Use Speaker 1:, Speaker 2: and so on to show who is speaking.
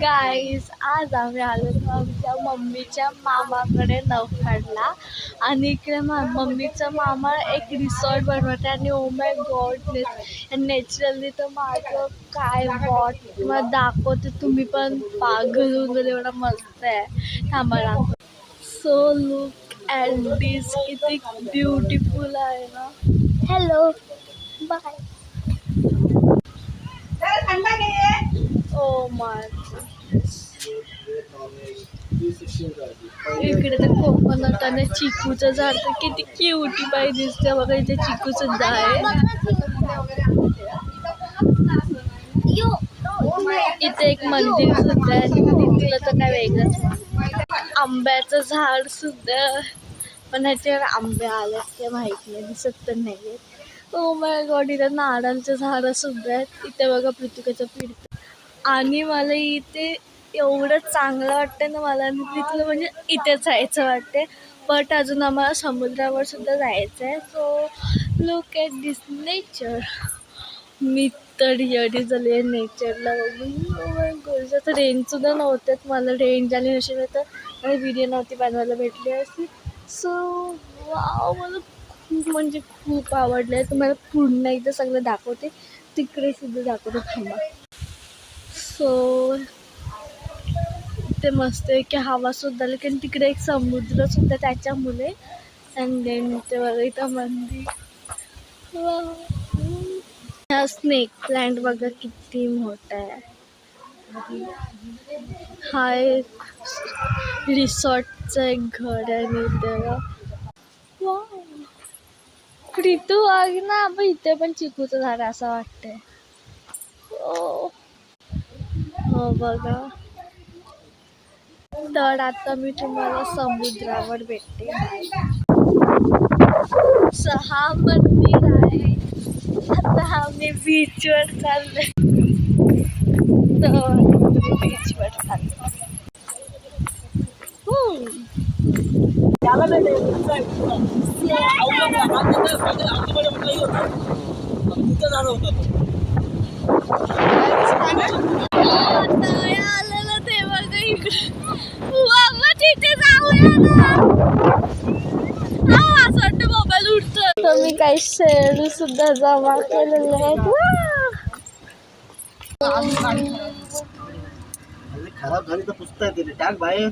Speaker 1: गाईस, आज आम्ही आलो आमच्या मम्मीच्या मामाकडे नौखाडला. आणि इकडे मम्मीचा मामा एक रिसॉर्ट बनवते. आणि ओ माय गॉड, नॅचरली तर माझं काय वॉट मला दाखवते. तुम्ही पण पागल होऊन एवढा मस्त आहे. थांबा, सो लुक ॲट दिस, किती ब्युटिफुल आहे ना. Hello, bye. ओ माय, इकडे तर कोकोनट आणि चिकूचं झाड तर किती क्यूटी बाई दिसते बघा. इथे चिकू सुद्धा आहे. इथे एक मंदिर सुद्धा आहे. तिथलं तर काय वेगळंच. आंब्याचं झाड सुद्धा, पण ह्याच्यावर आंबे आले ते माहित नाही, दिसत तर नाही. ओ माय गॉड, इथे नारळाचं झाडं सुद्धा आहेत. इथे बघा पृथ्वीचं पीठ. आणि मला इथे एवढं चांगलं वाटतं ना मला. तिथलं म्हणजे इथेच जायचं वाटते. बट अजून आम्हाला समुद्रावर सुद्धा जायचं आहे. So look at this nature. मी तर येडी झाली आहे नेचरला बघून. तर रेंजसुद्धा नव्हत्यात. मला रेंज आली नसेल तर मला व्हिडिओ नव्हती बनवायला भेटली असती. सो वाव, मला खूप म्हणजे खूप आवडलं आहे. तुम्हाला पूर्ण एकदा सगळं दाखवते. तिकडे सुद्धा दाखवते, थांबा. सो ते मस्त आहे की हवा सुद्धा, लेकिन तिकडे एक समुद्र सुद्धा त्याच्यामुळे. अँड देन ते बघा इथं मंदिर. हा स्नेक प्लांट बघा किती मोठा आहे. हा एक रिसॉर्टचं एक घर आहे. आणि इथे प्रीतू आहे ना, आपण इथे पण चिकूचं झाड असं वाटतंय. हो बघा. तर आता मी तुम्हाला समुद्रावर भेटते. हा मंदिर आहे. आता आम्ही बीचवर चाललोय. बीचवर चाललो. आलेलं ते बघा इकडे. तिथे जाऊया ना. असं वाटतं मोबाईल उडतो. तर मी काही शेअर सुद्धा जमा केलेले आहेत.
Speaker 2: खराब झाली तर पुसता येते, टाक बाहेर.